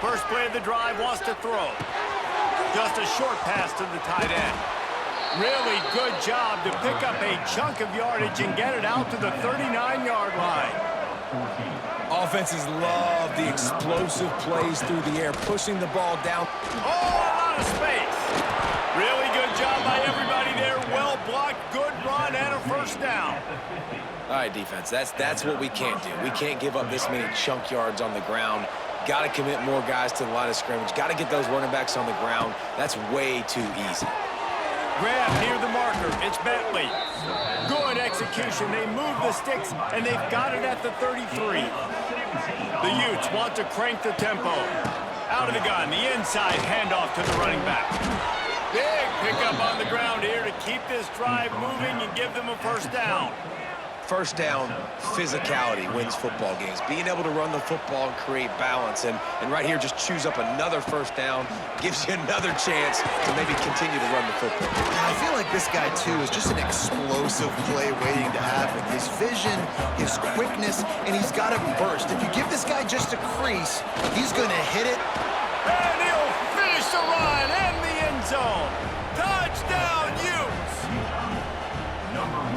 First play of the drive, wants to throw. Just a short pass to the tight end. Really good job to pick up a chunk of yardage and get it out to the 39-yard line. Offenses love the explosive plays through the air, pushing the ball down. Oh, a lot of space. Really good job by everybody there. Well blocked, good run, and a first down. All right, defense, that's what we can't do. We can't give up this many chunk yards on the ground. Got to commit more guys to the line of scrimmage. Got to get those running backs on the ground. That's way too easy. Grab near the marker. It's Bentley. Good execution. They move the sticks, and they've got it at the 33. The Utes want to crank the tempo. Out of the gun, the inside handoff to the running back. Big pickup on the ground here to keep this drive moving and give them a first down. First down, physicality wins football games. Being able to run the football and create balance. And right here, just choose up another first down. Gives you another chance to maybe continue to run the football. I feel like this guy, too, is just an explosive play waiting to happen. His vision, his quickness, and he's got a burst. If you give this guy just a crease, he's going to hit it. And he'll finish the run and the end zone. Touchdown, Utes!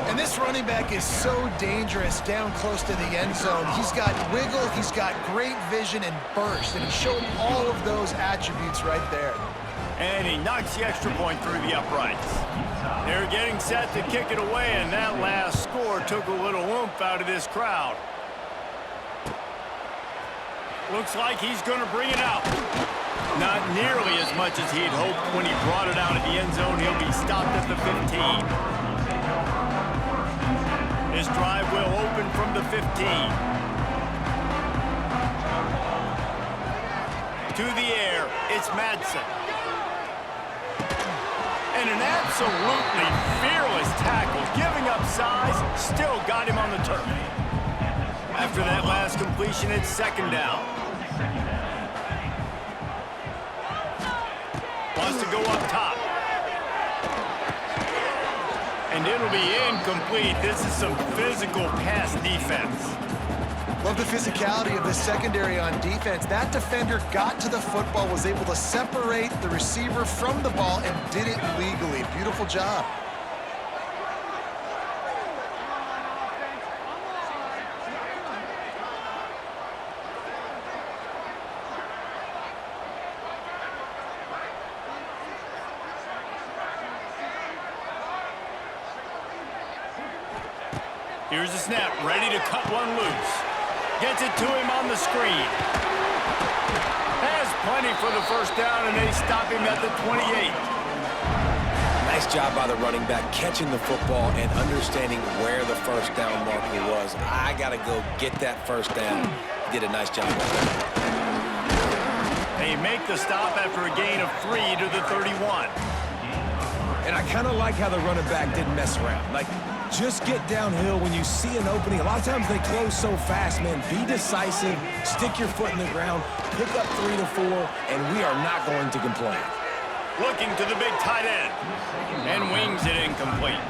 And this running back is so dangerous down close to the end zone. He's got wiggle, he's got great vision and burst, and he showed all of those attributes right there. And he knocks the extra point through the uprights. They're getting set to kick it away, and that last score took a little oomph out of this crowd. Looks like he's going to bring it out. Not nearly as much as he had hoped when he brought it out of the end zone. He'll be stopped at the 15. This drive will open from the 15. To the air, it's Madsen. And an absolutely fearless tackle, giving up size, still got him on the turf. After that last completion, it's second down. Wants to go up top. And it'll be incomplete. This is some physical pass defense. Love the physicality of the secondary on defense. That defender got to the football, was able to separate the receiver from the ball, and did it legally. Beautiful job. Here's a snap, ready to cut one loose. Gets it to him on the screen. Has plenty for the first down, and they stop him at the 28. Nice job by the running back, catching the football and understanding where the first down marker was. I got to go get that first down. He did a nice job with that. They make the stop after a gain of 3 to the 31. And I kind of like how the running back didn't mess around. Like, just get downhill when you see an opening. A lot of times they close so fast, man. Be decisive, stick your foot in the ground, pick up 3 to 4, and we are not going to complain. Looking to the big tight end, and wings it incomplete.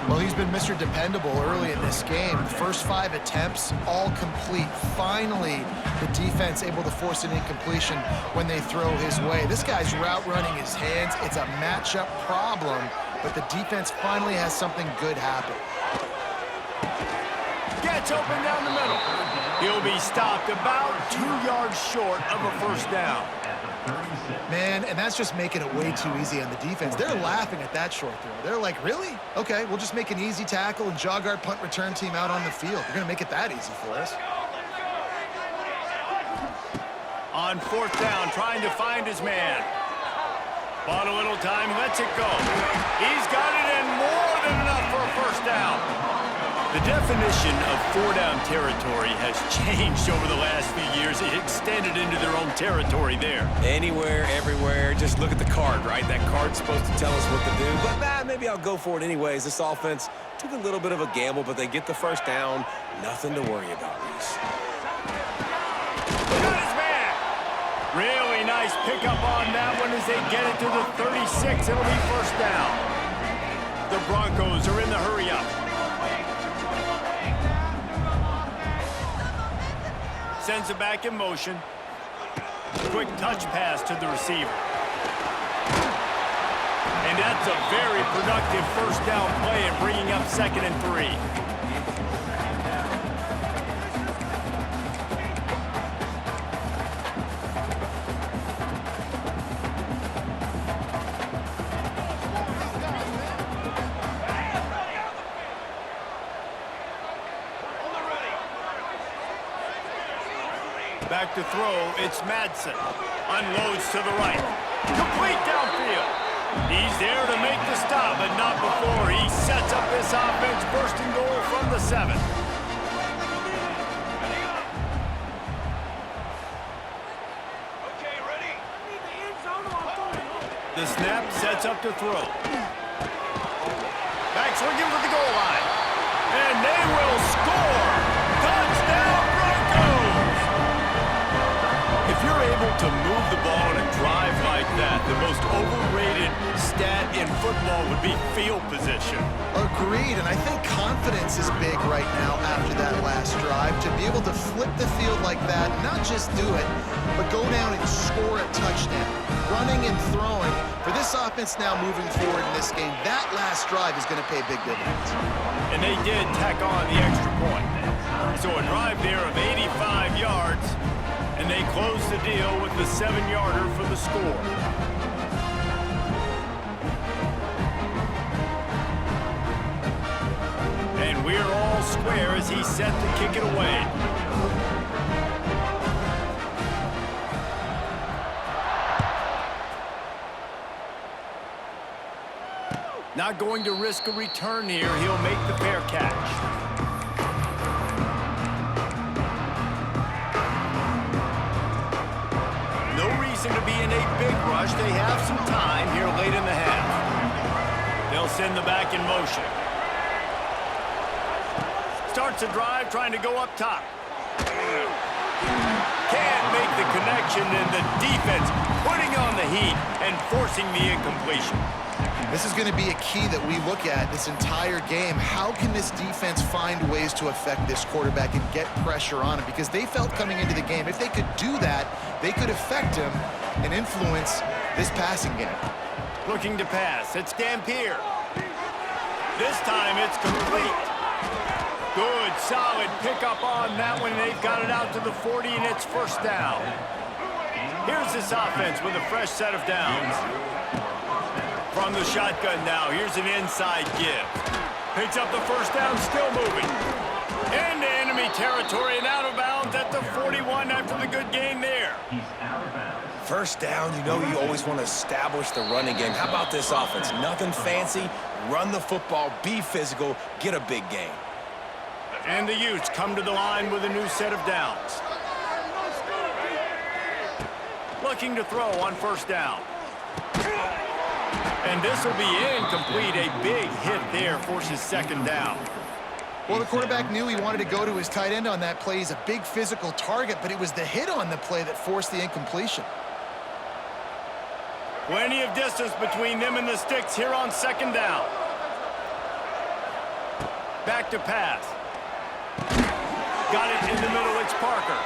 Well, he's been Mr. Dependable early in this game. First 5 attempts, all complete. Finally, the defense able to force an incompletion when they throw his way. This guy's route running his hands. It's a matchup problem, but the defense finally has something good happen. Gets open down the middle. He'll be stopped about 2 yards short of a first down. Man, and that's just making it way too easy on the defense. They're laughing at that short throw. They're like, really? Okay, we'll just make an easy tackle and jog our punt return team out on the field. They're going to make it that easy for us. On fourth down, trying to find his man. Bought a little time, lets it go. He's got it in, more than enough for a first down. The definition of 4-down territory has changed over the last few years. It extended into their own territory there. Anywhere, everywhere, just look at the card, right? That card's supposed to tell us what to do, but maybe I'll go for it anyways. This offense took a little bit of a gamble, but they get the first down. Nothing to worry about, Reese. Got his man. Really nice pickup on that one as they get it to the 36. It'll be first down. The Broncos are in the hurry-up. Sends it back in motion. Quick touch pass to the receiver. And that's a very productive first down play and bringing up 2nd and 3. Back to throw, it's Madsen. Unloads to the right. Complete downfield. He's there to make the stop, but not before he sets up this offense. First and goal from the 7. Okay, ready? The snap sets up to throw. Back swinging for the goal line. And they will score. Touchdown Broncos! If you're able to move the ball on a drive like that, the most overrated stat in football would be field position. Agreed, and I think confidence is big right now after that last drive. To be able to flip the field like that, not just do it, but go down and score a touchdown. Running and throwing. For this offense now moving forward in this game, that last drive is going to pay big dividends. And they did tack on the extra point. So a drive there of 85 yards, and they close the deal with the 7-yarder for the score. And we're all square as he's set to kick it away. Not going to risk a return here. He'll make the fair catch. No reason to be in a big rush. They have some time here late in the half. They'll send the back in motion. Starts a drive trying to go up top. Can't make the connection, and the defense putting on the heat and forcing the incompletion. This is going to be a key that we look at this entire game. How can this defense find ways to affect this quarterback and get pressure on him? Because they felt coming into the game, if they could do that, they could affect him and influence this passing game. Looking to pass. It's Dampier. This time it's complete. Good, solid pickup on that one. They've got it out to the 40, and it's first down. Here's this offense with a fresh set of downs. From the shotgun now, here's an inside give. Picks up the first down, still moving. Into enemy territory and out of bounds at the 41 after the good gain there. First down, you know you always want to establish the running game. How about this offense? Nothing fancy. Run the football, be physical, get a big gain. And the Utes come to the line with a new set of downs. Looking to throw on first down. And this will be incomplete. A big hit there forces second down. Well, the quarterback knew he wanted to go to his tight end on that play. He's a big physical target, but it was the hit on the play that forced the incompletion. Plenty of distance between them and the sticks here on second down. Back to pass. Got it in the middle, it's Parker.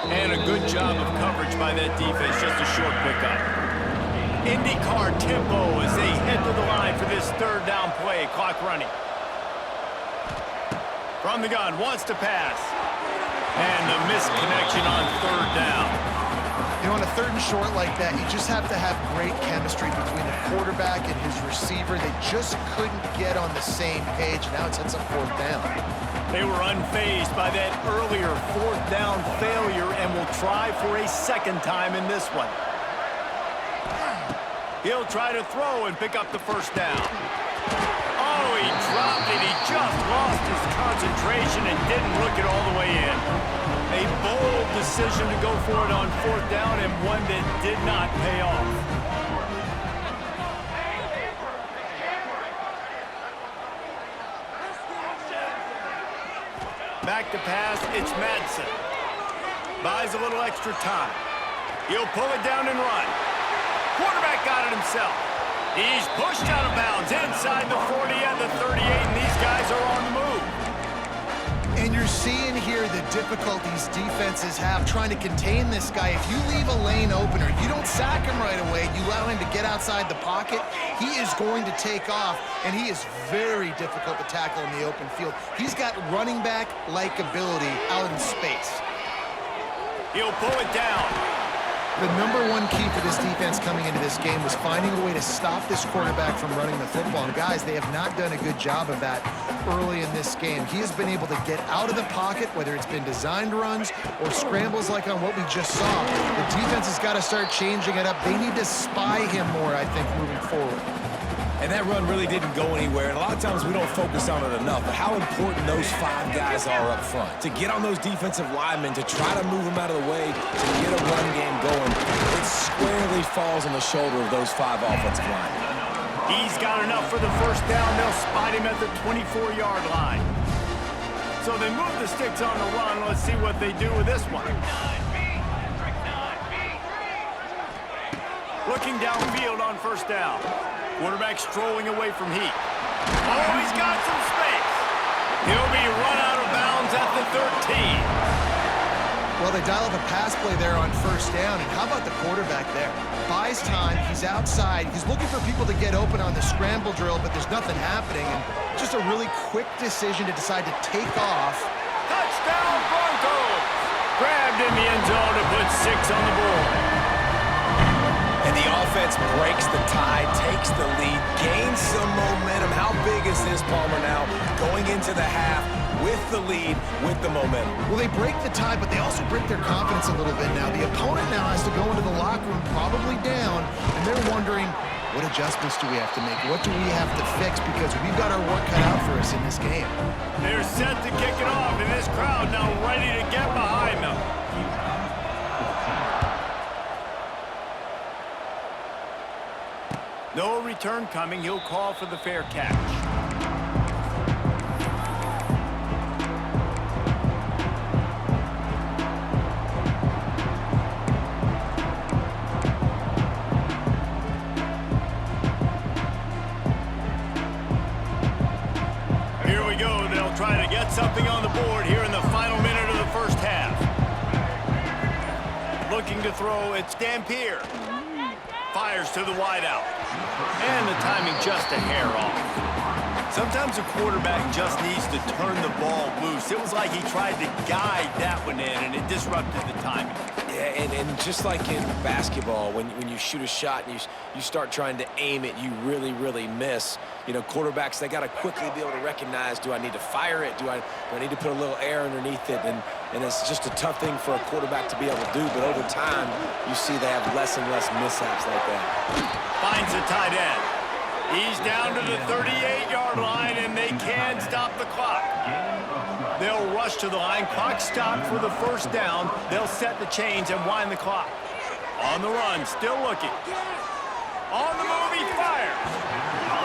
And a good job of coverage by that defense, just a short pickup. IndyCar tempo as they head to the line for this third down play. Clock running. From the gun, wants to pass. And the missed connection on third down. You know, on a third and short like that, you just have to have great chemistry between the quarterback and his receiver. They just couldn't get on the same page. Now it sets up fourth down. They were unfazed by that earlier fourth down failure and will try for a second time in this one. He'll try to throw and pick up the first down. Oh, he dropped it. He just lost his concentration and didn't look it all the way in. A bold decision to go for it on fourth down and one that did not pay off. Back to pass, it's Madsen. Buys a little extra time. He'll pull it down and run. Quarterback got it himself. He's pushed out of bounds inside the 40 and the 38, and these guys are on the move. And you're you're seeing here the difficulties defenses have trying to contain this guy. If you leave a lane open or you don't sack him right away, you allow him to get outside the pocket, he is going to take off, and he is very difficult to tackle in the open field. He's got running back-like ability out in space. He'll pull it down. The number one key for this defense coming into this game was finding a way to stop this quarterback from running the football. And guys, they have not done a good job of that early in this game. He has been able to get out of the pocket, whether it's been designed runs or scrambles like on what we just saw. The defense has got to start changing it up. They need to spy him more, I think, moving forward. And that run really didn't go anywhere. And a lot of times we don't focus on it enough. But how important those 5 guys are up front. To get on those defensive linemen, to try to move them out of the way, to get a run game going, it squarely falls on the shoulder of those 5 offensive linemen. He's got enough for the first down. They'll spot him at the 24-yard line. So they move the sticks on the run. Let's see what they do with this one. Looking downfield on first down. Quarterback strolling away from heat. Oh, he's got some space. He'll be run out of bounds at the 13. Well, they dial up a pass play there on first down, and how about the quarterback there? Buys time, he's outside, he's looking for people to get open on the scramble drill, but there's nothing happening, and just a really quick decision to decide to take off. Touchdown Broncos! Grabbed in the end zone to put 6 on the board. And the offense breaks the tie, takes the lead, gains some momentum. How big is this, Palmer, now going into the half with the lead, with the momentum? Well, they break the tie, but they also break their confidence a little bit now. The opponent now has to go into the locker room probably down, and they're wondering, what adjustments do we have to make? What do we have to fix? Because we've got our work cut out for us in this game. They're set to kick it off, and this crowd now ready to get behind them. No return coming. He'll call for the fair catch. Here we go. They'll try to get something on the board here in the final minute of the first half. Looking to throw, it's Dampier. Fires to the wideout. And the timing just a hair off. Sometimes a quarterback just needs to turn the ball loose. It was like he tried to guide that one in, and it disrupted the timing. Yeah, and just like in basketball, when you shoot a shot and you start trying to aim it, you really miss. You know, quarterbacks, they got to quickly be able to recognize, do I need to fire it? Do I need to put a little air underneath it? And it's just a tough thing for a quarterback to be able to do. But over time, you see they have less and less mishaps like that. Finds the tight end. He's down to the 38-yard line, and they can't stop the clock. They'll rush to the line. Clock stopped for the first down. They'll set the chains and wind the clock. On the run, still looking. On the move, he fires.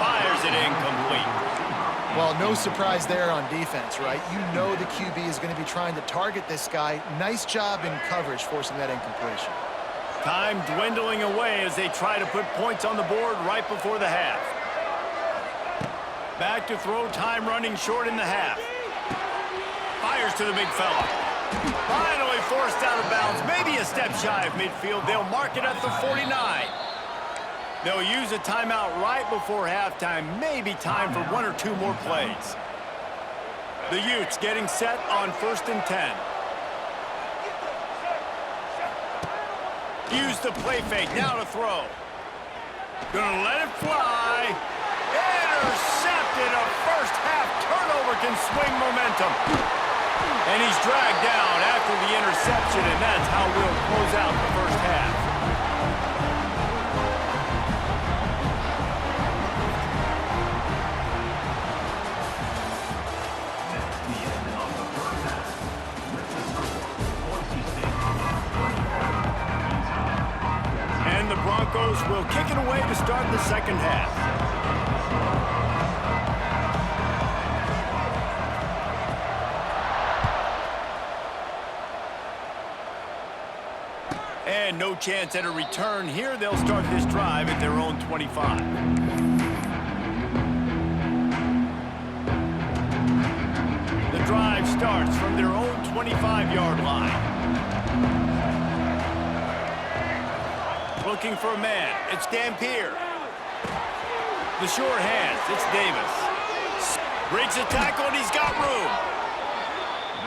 Fires it incomplete. Well, no surprise there on defense, right? You know the QB is going to be trying to target this guy. Nice job in coverage forcing that incompletion. Time dwindling away as they try to put points on the board right before the half. Back to throw, time running short in the half. Fires to the big fella. Finally forced out of bounds, maybe a step shy of midfield. They'll mark it at the 49. They'll use a timeout right before halftime, maybe time for 1 or 2 more plays. The Utes getting set on 1st and 10. Use the play fake, now to throw. Gonna let it fly. Intercepted. A first half turnover can swing momentum. And he's dragged down after the interception, and that's how we'll close out the first half. And the Broncos will kick it away to start the second half. And no chance at a return here. They'll start this drive at their own 25. The drive starts from their own 25-yard line. Looking for a man. It's Dampier. The short hands. It's Davis. Breaks a tackle, and he's got room.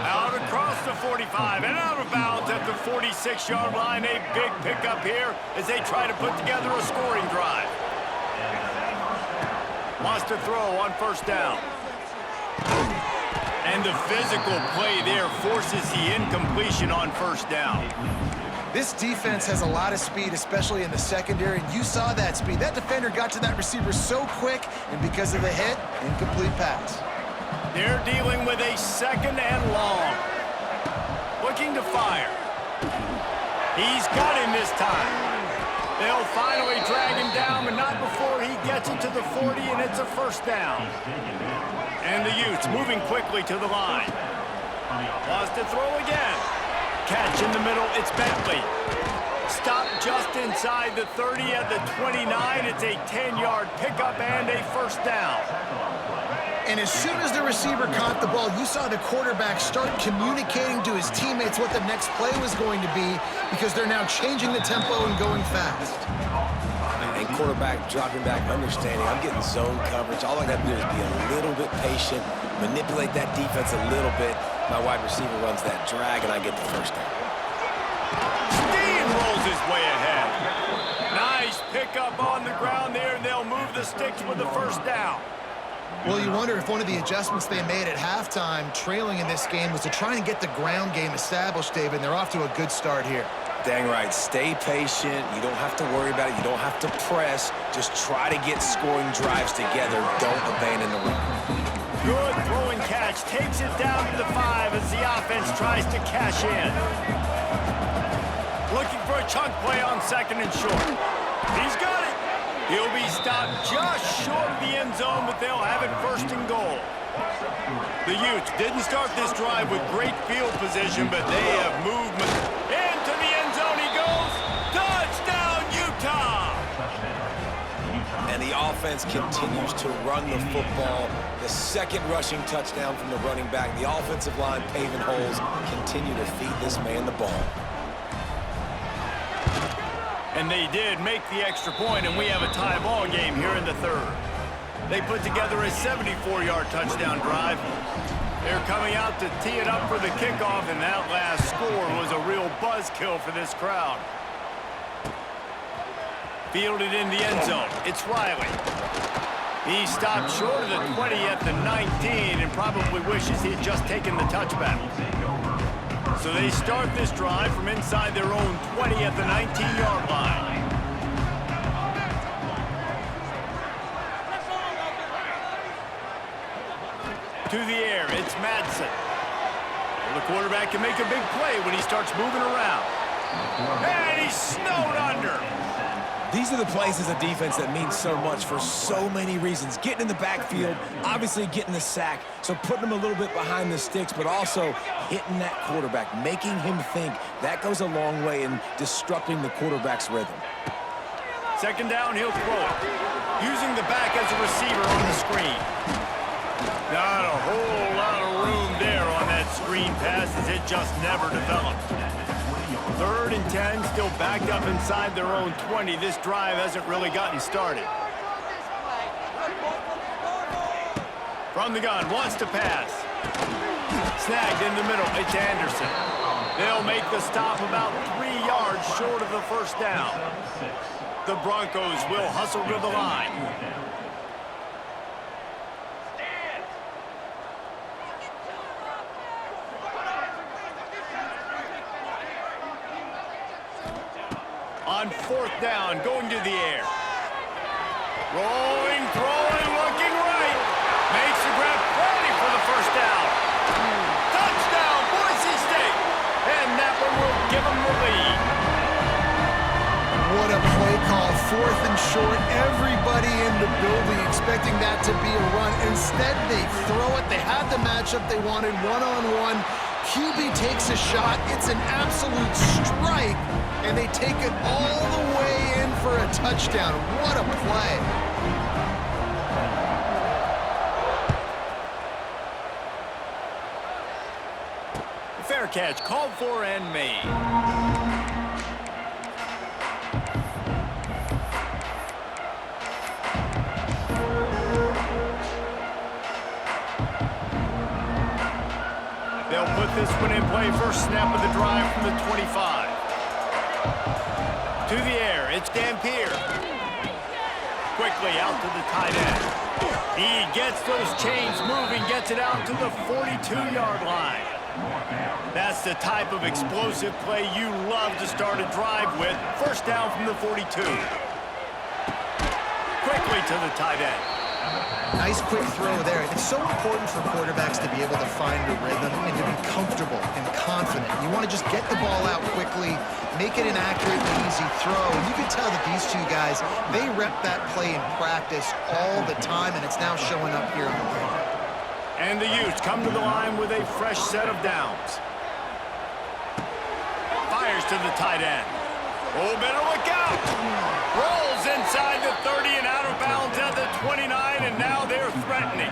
Out across the 45 and out of bounds at the 46-yard line. A big pickup here as they try to put together a scoring drive. Wants to throw on first down. And the physical play there forces the incompletion on first down. This defense has a lot of speed, especially in the secondary, and you saw that speed. That defender got to that receiver so quick, and because of the hit, incomplete pass. They're dealing with a second and long. Looking to fire. He's got him this time. They'll finally drag him down, but not before he gets it to the 40, and it's a first down. And the Utes moving quickly to the line. Wants to throw again. Catch in the middle, it's Bentley. Stop just inside the 30 at the 29. It's a 10-yard pickup and a first down. And as soon as the receiver caught the ball, you saw the quarterback start communicating to his teammates what the next play was going to be because they're now changing the tempo and going fast. And quarterback dropping back, understanding I'm getting zone coverage. All I got to do is be a little bit patient, manipulate that defense a little bit. My wide receiver runs that drag, and I get the first down. Steamrolls his way ahead. Nice pickup on the ground there, and they'll move the sticks with the first down. Well, you wonder if one of the adjustments they made at halftime, trailing in this game, was to try and get the ground game established, David, and they're off to a good start here. Dang right. Stay patient. You don't have to worry about it. You don't have to press. Just try to get scoring drives together. Don't abandon the run. Good throwing catch. Takes it down to the 5 as the offense tries to cash in. Looking for a chunk play on second and short. He's got it. He'll be stopped just short of the end zone, but they'll have it first and goal. The Utes didn't start this drive with great field position, but they have movement. Into the end zone he goes. Touchdown, Utah! And the offense continues to run the football. The second rushing touchdown from the running back. The offensive line paving holes. Continue to feed this man the ball. And they did make the extra point, and we have a tie ball game here in the third. They put together a 74-yard touchdown drive. They're coming out to tee it up for the kickoff, and that last score was a real buzzkill for this crowd. Fielded in the end zone. It's Riley. He stopped short of the 20 at the 19 and probably wishes he had just taken the touchback. So they start this drive from inside their own 20 at the 19-yard line. To the air, it's Madsen. Well, the quarterback can make a big play when he starts moving around. And he's snowed under. These are the plays as a defense that mean so much for so many reasons. Getting in the backfield, obviously getting the sack, so putting him a little bit behind the sticks, but also hitting that quarterback, making him think. That goes a long way in disrupting the quarterback's rhythm. Second down, he'll throw it. Using the back as a receiver on the screen. Not a whole lot of room there on that screen pass as it just never developed. 3rd and 10, still backed up inside their own 20. This drive hasn't really gotten started. From the gun, wants to pass. Snagged in the middle, it's Anderson. They'll make the stop about 3 yards short of the first down. The Broncos will hustle to the line. On 4th down, going to the air. Rolling, throwing, looking right. Makes the grab, ready for the first down. Touchdown, Boise State. And that one will give them the lead. What a play call. 4th and short. Everybody in the building expecting that to be a run. Instead, they throw it. They had the matchup they wanted, one-on-one. QB takes a shot. It's an absolute strike. And they take it all the way in for a touchdown. What a play. catch called for and made. They'll put this one in play. First snap of the drive from the 25. To the air, it's Dampier. Quickly out to the tight end. He gets those chains moving, gets it out to the 42-yard line. That's the type of explosive play you love to start a drive with. First down from the 42. Quickly to the tight end. Nice quick throw there. It's so important for quarterbacks to be able to find a rhythm and to be comfortable and confident. You want to just get the ball out quickly, make it an accurate and easy throw. And you can tell that these two guys, they rep that play in practice all the time, and it's now showing up here on the field. And the Utes come to the line with a fresh set of downs. Fires to the tight end. Oh, better look out. Rolls inside the 30 and out of bounds at the 29, and now they're threatening.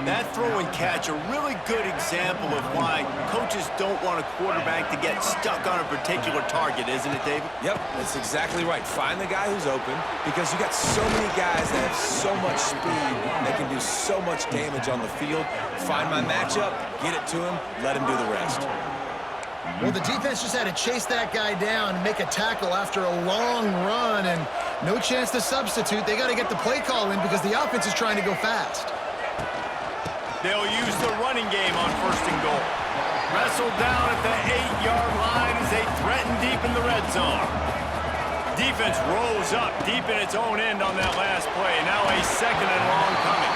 That throw and catch, a really good example of why coaches don't want a quarterback to get stuck on a particular target, isn't it, David? Yep, that's exactly right. Find the guy who's open, because you got so many guys that have so much speed that can do so much damage on the field. Find my matchup, get it to him, let him do the rest. Well, the defense just had to chase that guy down and make a tackle after a long run, and no chance to substitute. They got to get the play call in because the offense is trying to go fast. They'll use the running game on first and goal. Wrestled down at the 8-yard line as they threaten deep in the red zone. Defense rose up deep in its own end on that last play. Now a second and long coming.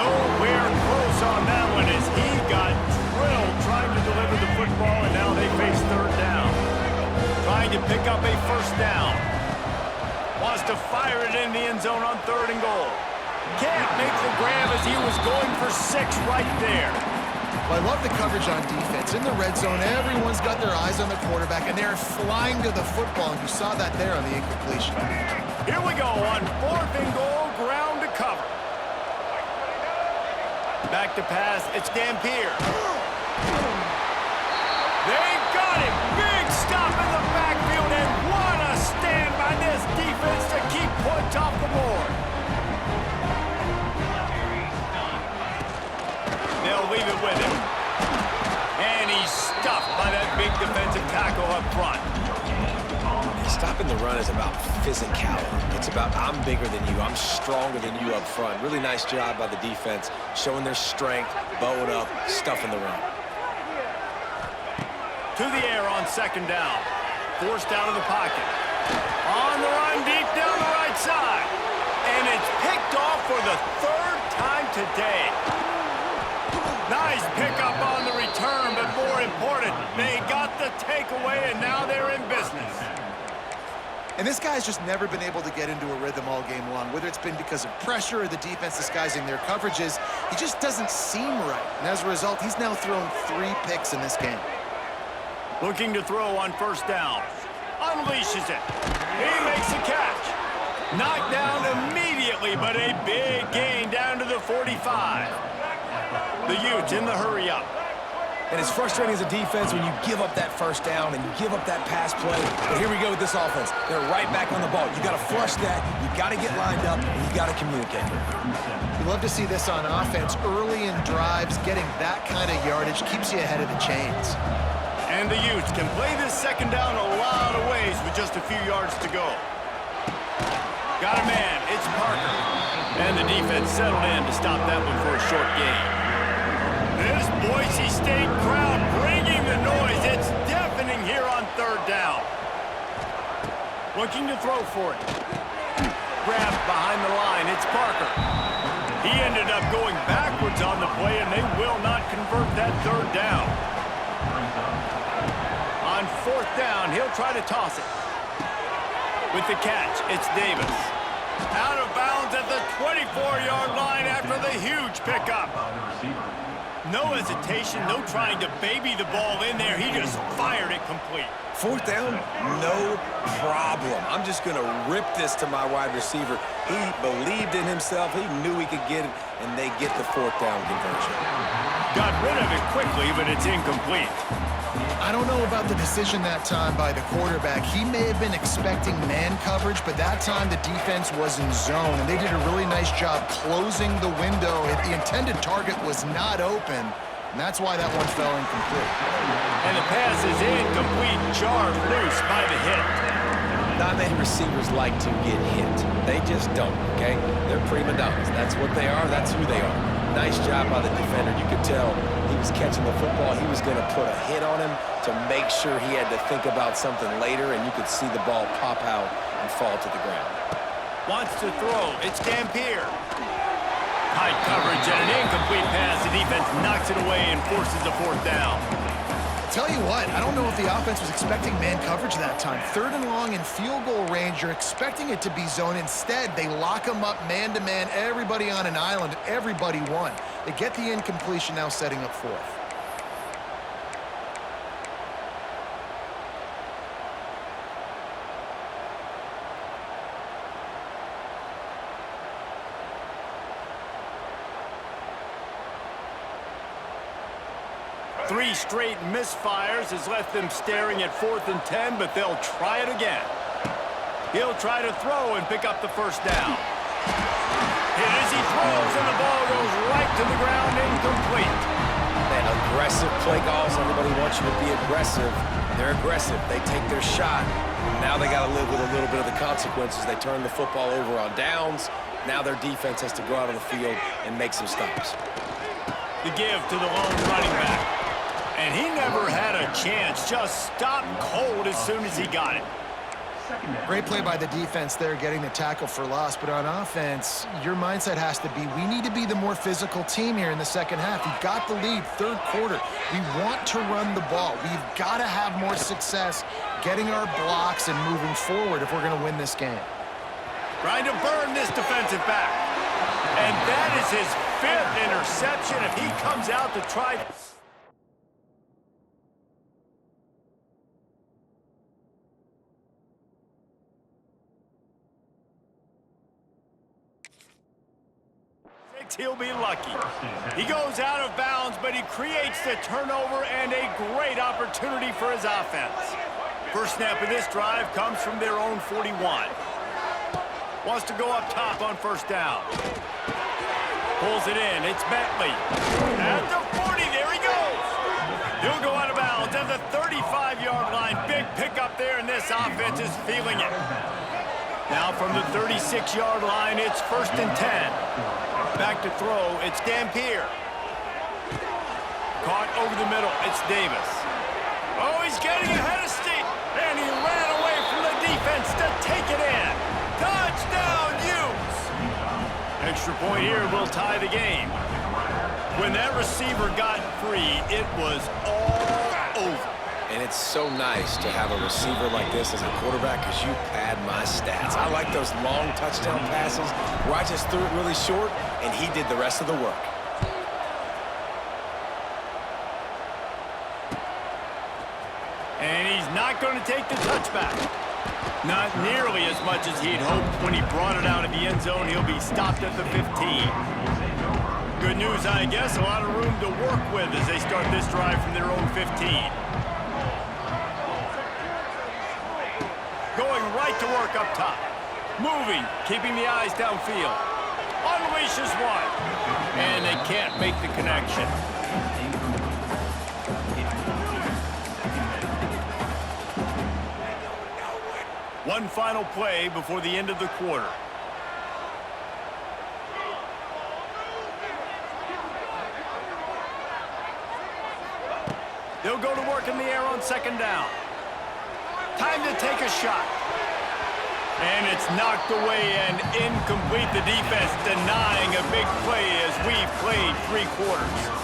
Nowhere close on that one as he got drilled trying to deliver the football, and now they face third down. Trying to pick up a first down. Wants to fire it in the end zone on third and goal. Can't make the grab as he was going for 6 right there. Well, I love the coverage on defense. In the red zone, everyone's got their eyes on the quarterback, and they're flying to the football, and you saw that there on the incompletion. Here we go on fourth and goal, ground to cover. Back to pass, it's Dampier. They got him. Big stop in the backfield, and what a stand by this defense to keep points off the board. They'll leave it with him. And he's stuffed by that big defensive tackle up front. Stopping the run is about physicality. It's about I'm bigger than you, I'm stronger than you up front. Really nice job by the defense, showing their strength, bowing up, stuffing the run. To the air on second down. Forced out of the pocket. On the run deep down the right side. And it's picked off for the third time today. Nice pickup on the return, but more important, they got the takeaway, and now they're in business. And this guy's just never been able to get into a rhythm all game long, whether it's been because of pressure or the defense disguising their coverages. He just doesn't seem right. And as a result, he's now thrown 3 picks in this game. Looking to throw on first down. Unleashes it. He makes the catch. Knocked down immediately, but a big gain down to the 45. The Utes in the hurry up. And it's frustrating as a defense when you give up that first down and you give up that pass play. But here we go with this offense. They're right back on the ball. You got to flush that. You got to get lined up, and you got to communicate. You love to see this on offense. Early in drives, getting that kind of yardage keeps you ahead of the chains. And the Utes can play this second down a lot of ways with just a few yards to go. Got a man. It's Parker. And the defense settled in to stop that one for a short gain. This Boise State crowd bringing the noise. It's deafening here on third down. Looking to throw for it. Grabbed behind the line. It's Parker. He ended up going backwards on the play, and they will not convert that third down. On fourth down, he'll try to toss it. With the catch, it's Davis. Out of bounds at the 24-yard line after the huge pickup. No hesitation, no trying to baby the ball in there. He just fired it complete. Fourth down, no problem. I'm just going to rip this to my wide receiver. He believed in himself. He knew he could get it, and they get the fourth down conversion. Got rid of it quickly, but it's incomplete. I don't know about the decision that time by the quarterback. He may have been expecting man coverage, but that time the defense was in zone, and they did a really nice job closing the window. The intended target was not open, and that's why that one fell incomplete. And the pass is incomplete, jarred loose by the hit. Not many receivers like to get hit. They just don't, okay? They're prima donnas. That's what they are. That's who they are. Nice job by the defender. You could tell he was catching the football. He was going to put a hit on him to make sure he had to think about something later, and you could see the ball pop out and fall to the ground. Wants to throw. It's Dampier. Tight coverage and an incomplete pass. The defense knocks it away and forces a fourth down. Tell you what, I don't know if the offense was expecting man coverage that time. 3rd and long in field goal range, you're expecting it to be zone. Instead, they lock them up man-to-man, everybody on an island, everybody won. They get the incompletion, now setting up 4th. Three straight misfires has left them staring at 4th and 10, but they'll try it again. He'll try to throw and pick up the first down. And as he throws, and the ball goes right to the ground, incomplete. Man, aggressive play calls. Everybody wants you to be aggressive. They're aggressive. They take their shot. Now they got to live with a little bit of the consequences. They turn the football over on downs. Now their defense has to go out on the field and make some stops. The give to the lone running back. And he never had a chance, just stopped cold as soon as he got it. Great play by the defense there, getting the tackle for loss. But on offense, your mindset has to be, we need to be the more physical team here in the second half. We've got the lead, 3rd quarter. We want to run the ball. We've got to have more success getting our blocks and moving forward if we're going to win this game. Trying to burn this defensive back. And that is his 5th interception. If he comes out to try... he'll be lucky. He goes out of bounds, but he creates the turnover and a great opportunity for his offense. First snap of this drive comes from their own 41. Wants to go up top on first down. Pulls it in. It's Bentley. At the 40, there he goes. He'll go out of bounds at the 35-yard line. Big pickup there, and this offense is feeling it. Now from the 36-yard line, it's 1st and 10. Back to throw, it's Dampier. Caught over the middle, it's Davis. Oh, he's getting ahead of steam, and he ran away from the defense to take it in. Touchdown, Utes! Extra point here will tie the game. When that receiver got free, it was all over. And it's so nice to have a receiver like this as a quarterback because you pad my stats. I like those long touchdown passes where I just threw it really short and he did the rest of the work. And he's not going to take the touchback. Not nearly as much as he'd hoped when he brought it out of the end zone. He'll be stopped at the 15. Good news, I guess, a lot of room to work with as they start this drive from their own 15. Going right to work up top. Moving, keeping the eyes downfield. Unleashes one. And they can't make the connection. One final play before the end of the quarter. They'll go to work in the air on 2nd down. Time to take a shot. And it's knocked away and incomplete. The defense denying a big play as we've played 3 quarters.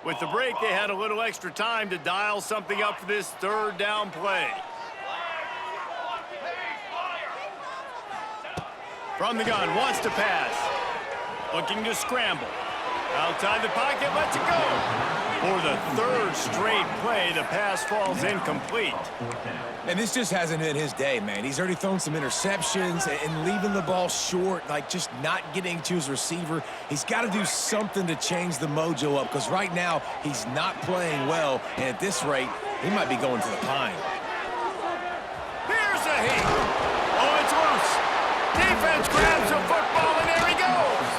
With the break, they had a little extra time to dial something up for this third down play. From the gun, wants to pass. Looking to scramble. Outside the pocket, lets it go. For the third straight play, the pass falls incomplete. And this just hasn't been his day, man. He's already thrown some interceptions and leaving the ball short, like just not getting to his receiver. He's got to do something to change the mojo up, because right now he's not playing well, and at this rate, he might be going to the pine. Here's a hit. Oh, it's loose. Defense grabs the football, and there he goes.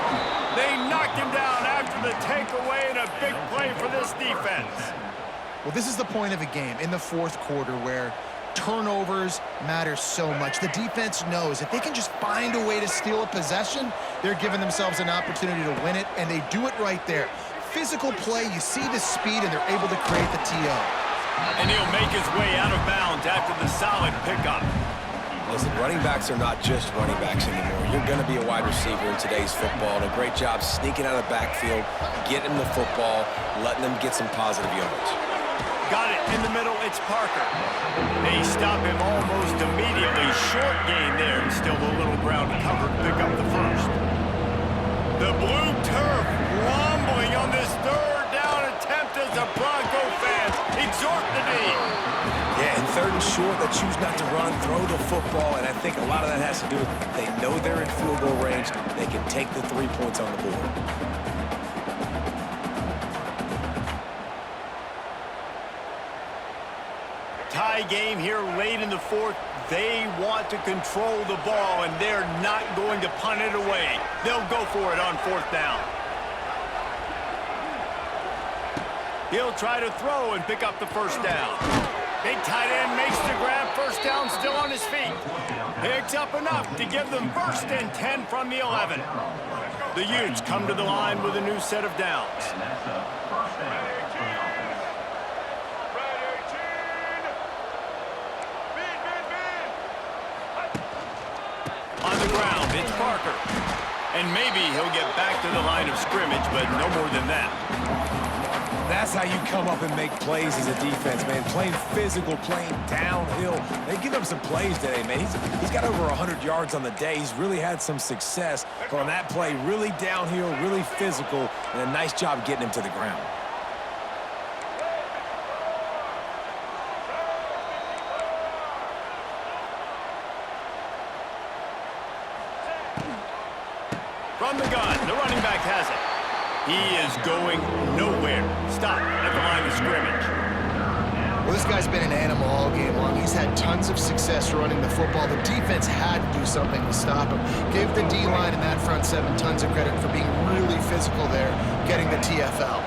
They knocked him down after the takeaway, and a big play for this defense. Well, this is the point of a game in the fourth quarter where turnovers matter so much. The defense knows if they can just find a way to steal a possession, they're giving themselves an opportunity to win it, and they do it right there. Physical play, you see the speed, and they're able to create the TO. And he'll make his way out of bounds after the solid pickup. Listen, running backs are not just running backs anymore. You're going to be a wide receiver in today's football. And a great job sneaking out of the backfield, getting them the football, letting them get some positive yards. Got it in the middle, it's Parker. They stop him almost immediately. Short gain there, and still a little ground covered to pick up the first. The blue turf rumbling on this third down attempt as the Bronco fans exhort the D. Yeah, and third and short, they choose not to run, throw the football, and I think a lot of that has to do with they know they're in field goal range. They can take the 3 points on the board. Tie game here late in the fourth. They want to control the ball, and they're not going to punt it away. They'll go for it on fourth down. He'll try to throw and pick up the first down. Big tight end makes the grab. First down, still on his feet. Picks up enough to give them first and 10 from the 11. The Utes come to the line with a new set of downs. On the ground, it's Parker. And maybe he'll get back to the line of scrimmage, but no more than that. That's how you come up and make plays as a defense, man. Playing physical, playing downhill. They give him some plays today, man. He's got over 100 yards on the day. He's really had some success. But on that play, really downhill, really physical, and a nice job getting him to the ground. From the gun, the running back has it. He is going nowhere. Stop at the line of scrimmage. Well, this guy's been an animal all game long. He's had tons of success running the football. The defense had to do something to stop him. Gave the D-line and that front seven tons of credit for being really physical there, getting the TFL.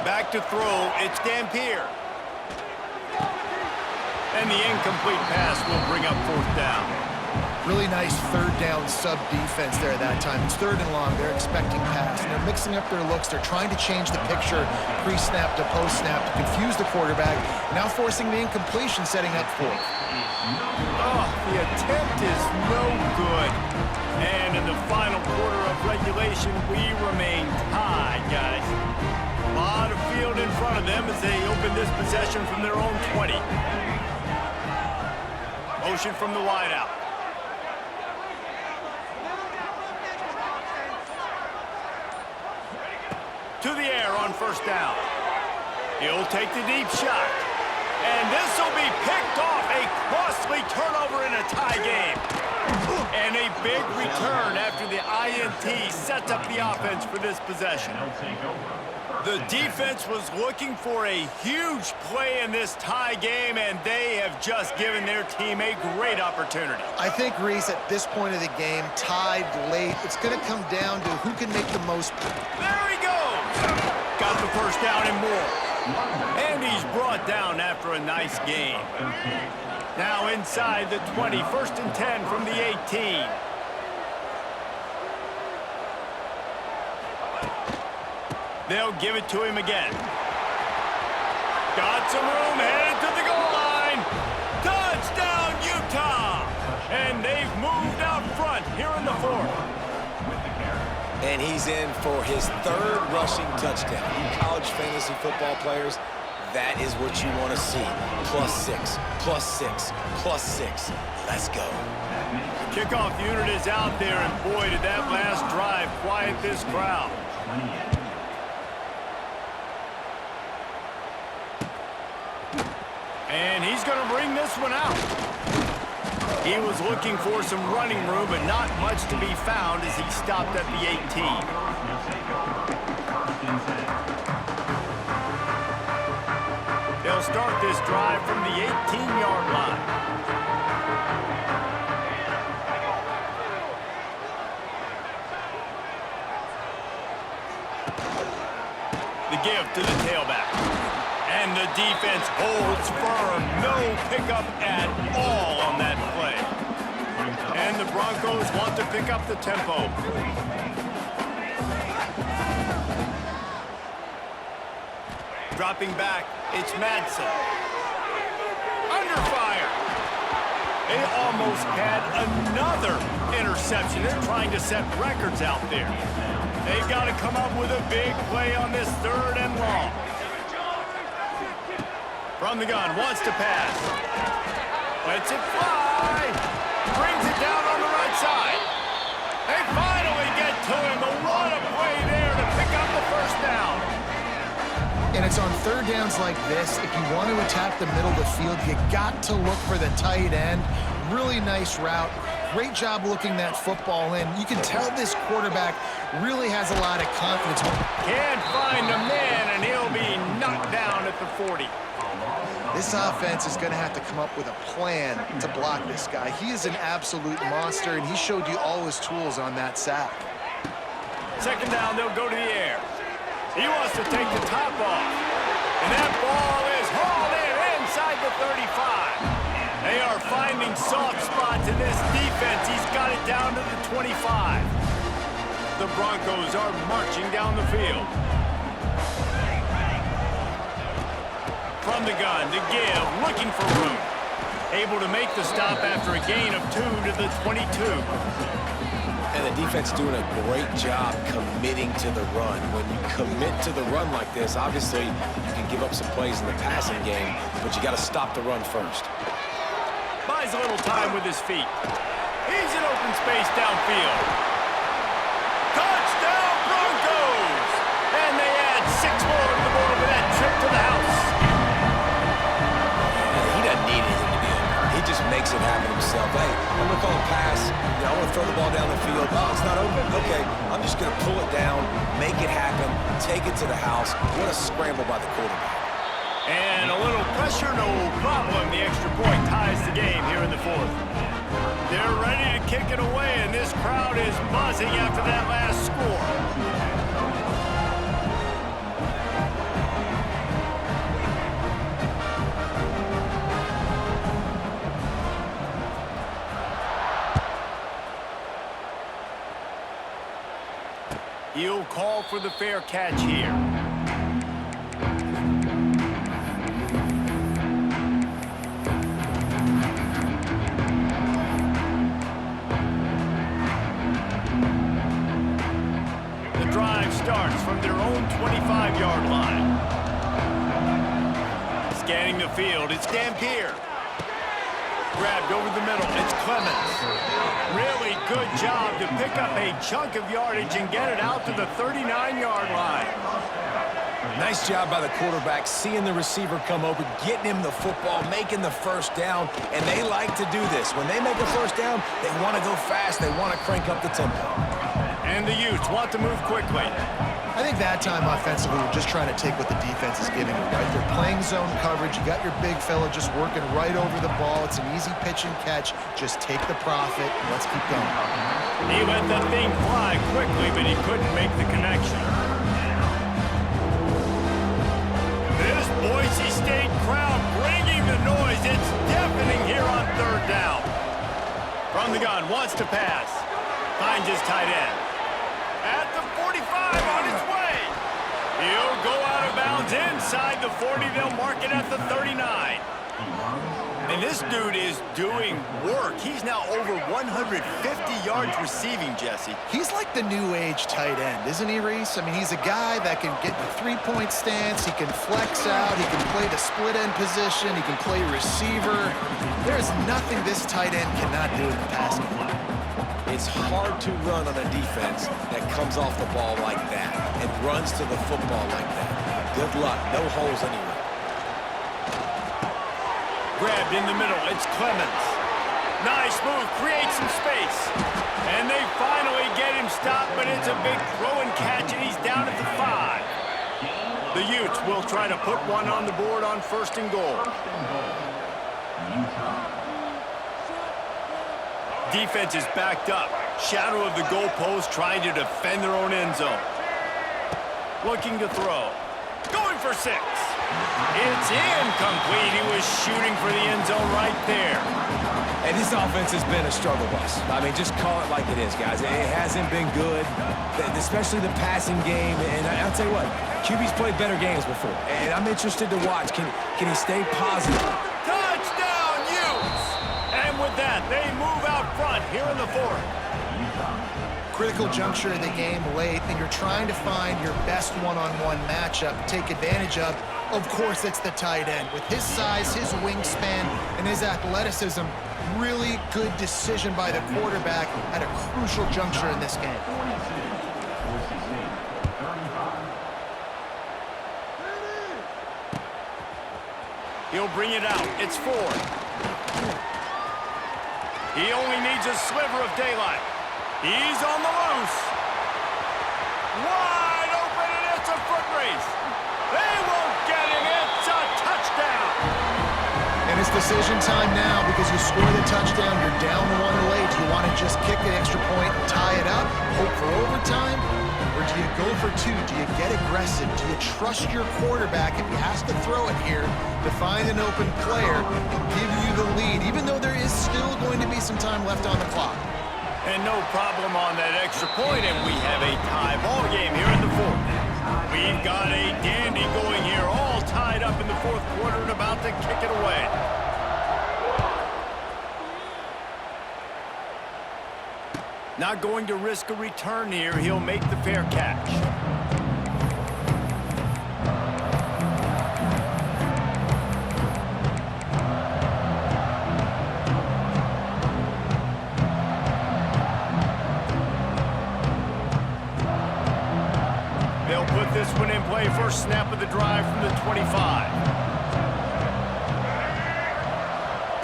Back to throw, it's Dampier. And the incomplete pass will bring up fourth down. Really nice third down sub defense there at that time. It's third and long. They're expecting pass, and they're mixing up their looks. They're trying to change the picture pre-snap to post-snap to confuse the quarterback, now forcing the incompletion, setting up fourth. Oh, the attempt is no good. And in the final quarter of regulation, we remain tied, guys. A lot of field in front of them as they open this possession from their own 20. Motion from the wideout. To the air on first down. He'll take the deep shot. And this will be picked off. A costly turnover in a tie game. And a big return after the INT sets up the offense for this possession. The defense was looking for a huge play in this tie game, and they have just given their team a great opportunity. I think, Reese, at this point of the game, tied late, it's going to come down to who can make the most. There he goes! Got the first down and more. And he's brought down after a nice game. Now inside the 20, first and 10 from the 18. They'll give it to him again. Got some room, headed to the goal line. Touchdown, Utah! And they've moved out front here in the fourth. And he's in for his third rushing touchdown. You college fantasy football players, that is what you want to see. +6, +6, +6. Let's go. The kickoff unit is out there, and boy, did that last drive quiet this crowd. And he's going to bring this one out. He was looking for some running room, but not much to be found as he stopped at the 18. They'll start this drive from the 18-yard line. The give to the tailback. And the defense holds firm. No pickup at all on that play. And the Broncos want to pick up the tempo. Dropping back, it's Madsen. Under fire. They almost had another interception. They're trying to set records out there. They've got to come up with a big play on this 3rd and long. From the gun, wants to pass. Lets it fly. Brings it down on the right side. They finally get to him, but what a play there to pick up the 1st down. And it's on 3rd downs like this, if you want to attack the middle of the field, you got to look for the tight end. Really nice route. Great job looking that football in. You can tell this quarterback really has a lot of confidence. Can't find a man, and he'll be knocked down at the 40. This offense is going to have to come up with a plan to block this guy. He is an absolute monster, and he showed you all his tools on that sack. 2nd down, they'll go to the air. He wants to take the top off. And that ball is hauled in inside the 35. They are finding soft spots in this defense. He's got it down to the 25. The Broncos are marching down the field. From the gun, to give, looking for room. Able to make the stop after a gain of 2 to the 22. And the defense doing a great job committing to the run. When you commit to the run like this, obviously you can give up some plays in the passing game, but you got to stop the run first. Buys a little time with his feet. He's in open space downfield. Touchdown Broncos! And they add 6 more to the board with that trip to the house. He doesn't need anything to be open. He just makes it happen himself. Hey, I'm going to call a pass. You know, I want to throw the ball down the field. Oh, it's not open? Okay, I'm just going to pull it down, make it happen, take it to the house. What a scramble by the quarterback. And a little pressure, no problem. The extra point ties the game here in the 4th. They're ready to kick it away, and this crowd is buzzing after that last score. He'll call for the fair catch here. The drive starts from their own 25-yard line. Scanning the field, it's Dampier. Grabbed over the middle, it's Clemens. Really good job to pick up a chunk of yardage and get it out to the 39-yard line. Nice job by the quarterback, seeing the receiver come open, getting him the football, making the 1st down, and they like to do this. When they make a 1st down, they want to go fast, they want to crank up the tempo. And the Utes want to move quickly. I think that time offensively, we're just trying to take what the defense is giving you, right? They're playing zone coverage. You got your big fella just working right over the ball. It's an easy pitch and catch. Just take the profit, and let's keep going. He let that thing fly quickly, but he couldn't make the connection. This Boise State crowd bringing the noise. It's deafening here on 3rd down. From the gun, wants to pass. Finds his tight end. At the 45, on his way. He'll go out of bounds inside the 40. They'll mark it at the 39. And this dude is doing work. He's now over 150 yards receiving, Jesse. He's like the new age tight end, isn't he, Reese? I mean, he's a guy that can get in a three-point stance. He can flex out. He can play the split end position. He can play receiver. There's nothing this tight end cannot do in the passing game. It's hard to run on a defense that comes off the ball like that and runs to the football like that. Good luck. No holes anywhere. Grabbed in the middle. It's Clemens. Nice move. Creates some space. And they finally get him stopped, but it's a big throw and catch, and he's down at the 5. The Utes will try to put one on the board on 1st and goal. Defense is backed up. Shadow of the goalpost trying to defend their own end zone. Looking to throw. Going for 6. It's incomplete. He was shooting for the end zone right there. And this offense has been a struggle bus. I mean, just call it like it is, guys. It hasn't been good, especially the passing game. And I'll tell you what, QB's played better games before. And I'm interested to watch. Can he stay positive? Touchdown, Utes! And with that, they move out front here in the 4th. Critical juncture of the game late, and you're trying to find your best one-on-one matchup to take advantage of. Of course, it's the tight end. With his size, his wingspan, and his athleticism, really good decision by the quarterback at a crucial juncture in this game. He'll bring it out. It's Ford. He only needs a sliver of daylight. He's on the loose. Wide open, and it's a foot race. They won't get him. It's a touchdown. And it's decision time now because you score the touchdown. You're down 1 late. Do you want to just kick the extra point, tie it up, hope for overtime? Or do you go for 2? Do you get aggressive? Do you trust your quarterback if he has to throw it here to find an open player and give you the lead, even though there is still going to be some time left on the clock? And no problem on that extra point, and we have a tie ball game here in the 4th. We've got a dandy going here, all tied up in the 4th quarter and about to kick it away. Not going to risk a return here. He'll make the fair catch. They'll put this one in play. First snap of the drive from the 25.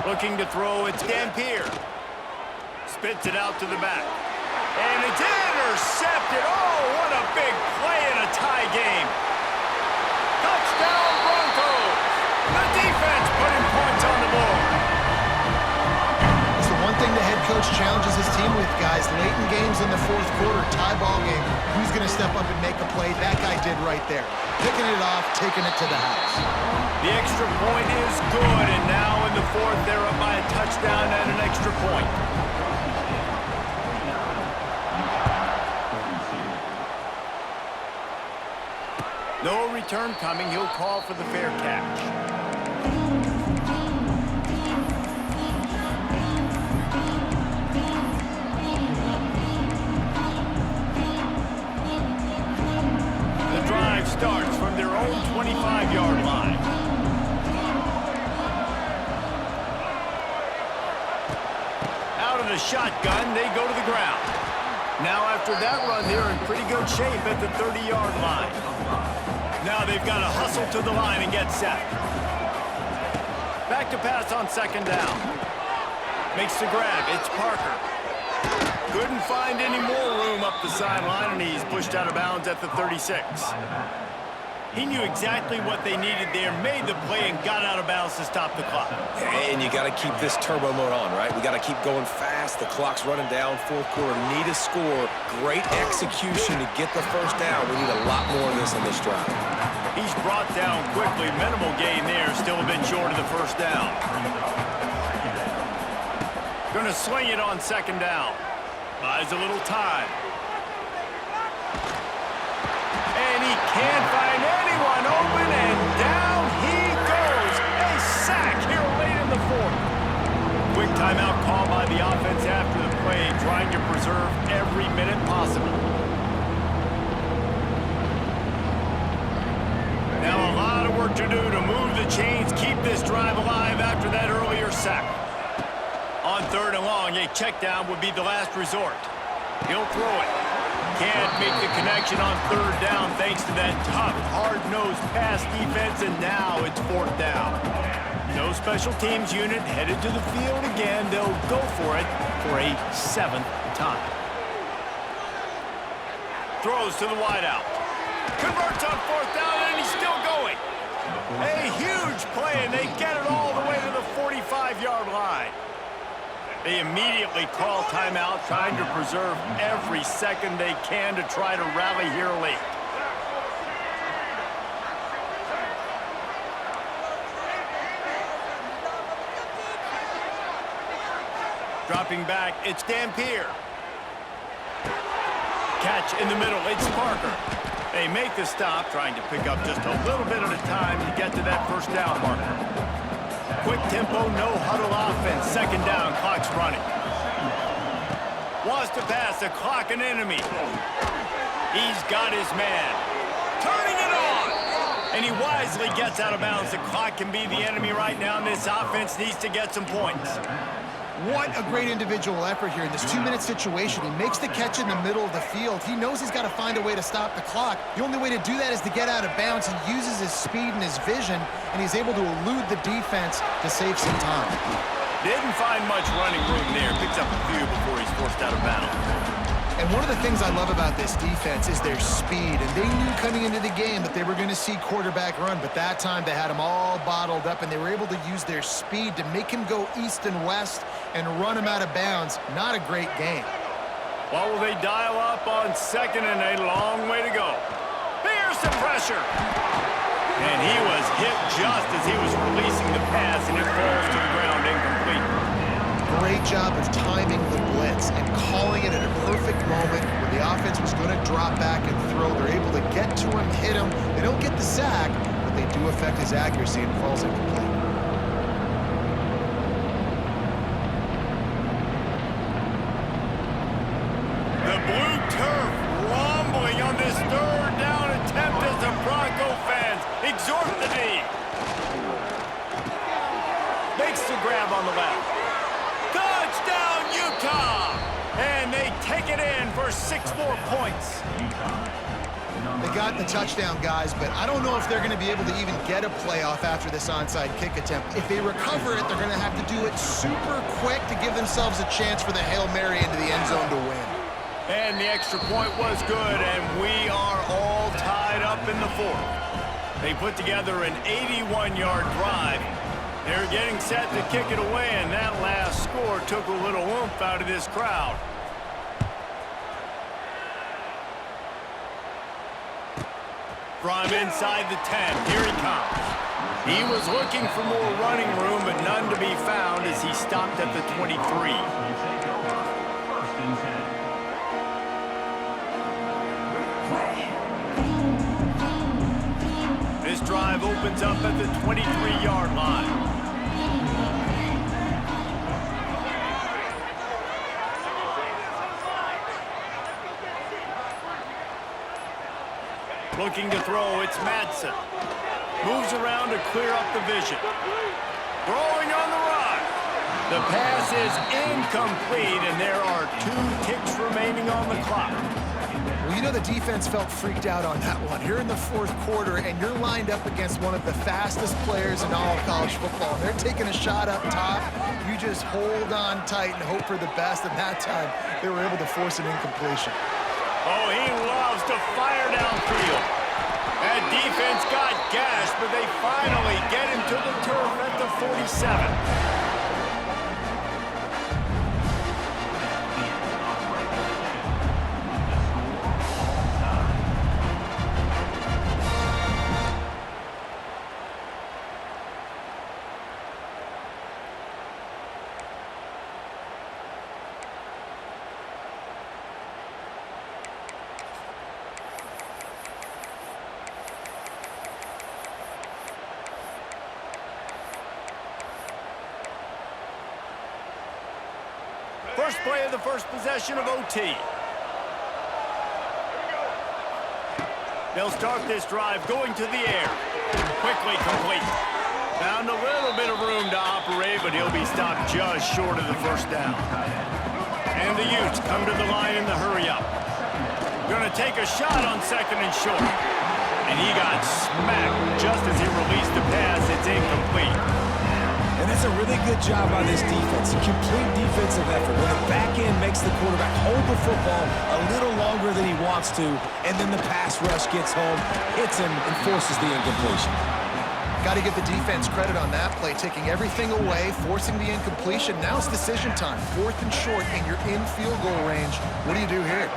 Looking to throw, it's Dampier. Spits it out to the back. And it's intercepted. Oh, what a big play in a tie game. Touchdown Broncos. The defense putting points on the board. It's the one thing the head coach challenges his team with, guys. Late in games in the 4th quarter, tie ball game. Who's going to step up and make a play? That guy did right there. Picking it off, taking it to the house. The extra point is good, and now in the 4th, they're up by a touchdown and an extra point. No return coming. He'll call for the fair catch. The drive starts from their own 25-yard line. Out of the shotgun, they go to the ground. Now after that run, they're in pretty good shape at the 30-yard line. Now they've got to hustle to the line and get set. Back to pass on 2nd down. Makes the grab. It's Parker. Couldn't find any more room up the sideline, and he's pushed out of bounds at the 36. He knew exactly what they needed there, made the play, and got out of bounds to stop the clock. And you got to keep this turbo mode on, right? We got to keep going fast. The clock's running down. 4th quarter, need a score. Great execution to get the first down. We need a lot more of this on this drive. He's brought down quickly. Minimal gain there. Still a bit short of the first down. Going to swing it on 2nd down. Buys a little time. And he can't find anyone open, and down he goes. A sack here late in the 4th. Quick timeout call by the offense after the play. trying to preserve every minute possible. Now a lot of work to do to move the chains, keep this drive alive after that earlier sack. On 3rd and long, a check down would be the last resort. He'll throw it. Can't make the connection on 3rd down thanks to that tough, hard-nosed pass defense, and now it's 4th down. No special teams unit headed to the field again. They'll go for it for a 7th time. Throws to the wideout. Converts on 4th down, and he's still going. A huge play, and they get it all the way to the 45-yard line. They immediately call timeout, trying to preserve every second they can to try to rally here late. Dropping back, it's Dampier. Catch in the middle, it's Parker. They make the stop, trying to pick up just a little bit at a time to get to that 1st down marker. Quick tempo, no huddle offense. 2nd down, clock's running. Wants to pass, the clock an enemy. He's got his man. Turning it on! And he wisely gets out of bounds. The clock can be the enemy right now, and this offense needs to get some points. What a great individual effort here in this 2-minute situation. He makes the catch in the middle of the field. He knows he's got to find a way to stop the clock. The only way to do that is to get out of bounds. He uses his speed and his vision, and he's able to elude the defense to save some time. Didn't find much running room there. Picks up a few before he's forced out of bounds. And one of the things I love about this defense is their speed. And they knew coming into the game that they were going to see quarterback run, but that time they had him all bottled up, and they were able to use their speed to make him go east and west and run him out of bounds. Not a great game. What will they dial up on 2nd and a long way to go? Here's the pressure. And he was hit just as he was releasing the pass, and it falls to the ground incomplete. Great job of timing the blitz and calling it at a perfect moment where the offense was going to drop back and throw. They're able to get to him, hit him. They don't get the sack, but they do affect his accuracy and falls incomplete. The blue turf rumbling on this 3rd down attempt as the Bronco fans exhort the D. Makes the grab on the left. Touchdown, Utah! And they take it in for 6 more points. They got the touchdown, guys, but I don't know if they're going to be able to even get a playoff after this onside kick attempt. If they recover it, they're going to have to do it super quick to give themselves a chance for the Hail Mary into the end zone to win. And the extra point was good, and we are all tied up in the 4th. They put together an 81-yard drive. They're getting set to kick it away, and that last score took a little oomph out of this crowd. From inside the 10, here he comes. He was looking for more running room, but none to be found as he stopped at the 23. This drive opens up at the 23-yard line. Looking to throw, it's Madsen. Moves around to clear up the vision. Throwing on the run. The pass is incomplete, and there are 2 ticks remaining on the clock. Well, you know the defense felt freaked out on that one. You're in the 4th quarter, and you're lined up against one of the fastest players in all of college football. They're taking a shot up top. You just hold on tight and hope for the best, and that time they were able to force an incompletion. Oh, he loves to fire downfield. That defense got gashed, but they finally get him to the turf at the 47. First play of the first possession of OT. They'll start this drive going to the air. Quickly complete. Found a little bit of room to operate, but he'll be stopped just short of the first down. And the Utes come to the line in the hurry-up. Going to take a shot on second and short. And he got smacked just as he released the pass. It's incomplete. And that's a really good job by this defense. A complete defensive effort. When the back end makes the quarterback hold the football a little longer than he wants to, and then the pass rush gets home, hits him, and forces the incompletion. Got to give the defense credit on that play, taking everything away, forcing the incompletion. Now it's decision time. 4th and short, and you're in field goal range. What do you do here?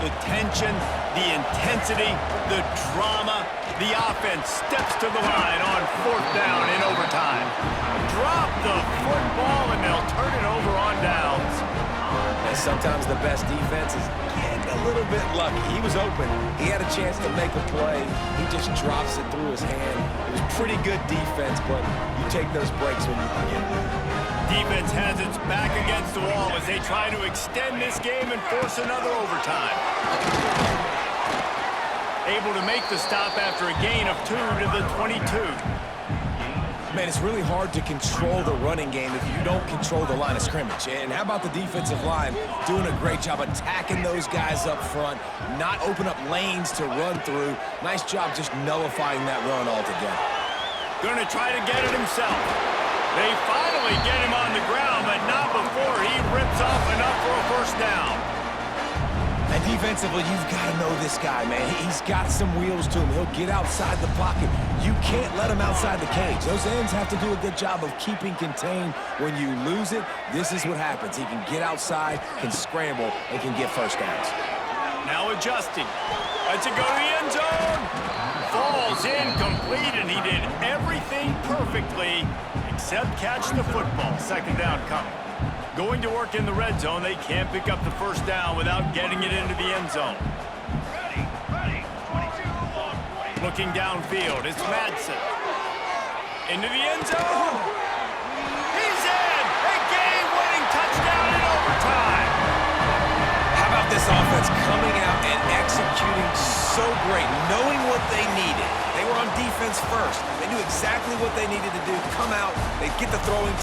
The tension, the intensity, the drama, the offense steps to the line on 4th down in overtime. Drop the football, and they'll turn it over on downs. And sometimes the best defense is getting a little bit lucky. He was open. He had a chance to make a play. He just drops it through his hand. It was pretty good defense, but you take those breaks when you can get them. Defense has its back against the wall as they try to extend this game and force another overtime. Able to make the stop after a gain of 2 to the 22. Man, it's really hard to control the running game if you don't control the line of scrimmage. And how about the defensive line doing a great job attacking those guys up front, not open up lanes to run through. Nice job just nullifying that run altogether. Going to try to get it himself. They finally get him on the ground, but not before he rips off enough for a first down. And defensively, you've got to know this guy, man. He's got some wheels to him. He'll get outside the pocket. You can't let him outside the cage. Those ends have to do a good job of keeping contained. When you lose it, this is what happens. He can get outside, can scramble, and can get first downs. Now adjusting. Let's it go to the end zone. Falls incomplete, and he did everything perfectly except catch the football. Second down coming. Going to work in the red zone, they can't pick up the first down without getting it into the end zone. Looking downfield, it's Madsen. Into the end zone. He's in! A game-winning touchdown in overtime. How about this offense coming out and executing so great, knowing what they needed? They were on defense first. They knew exactly what they needed to do. Come out, they get the throwing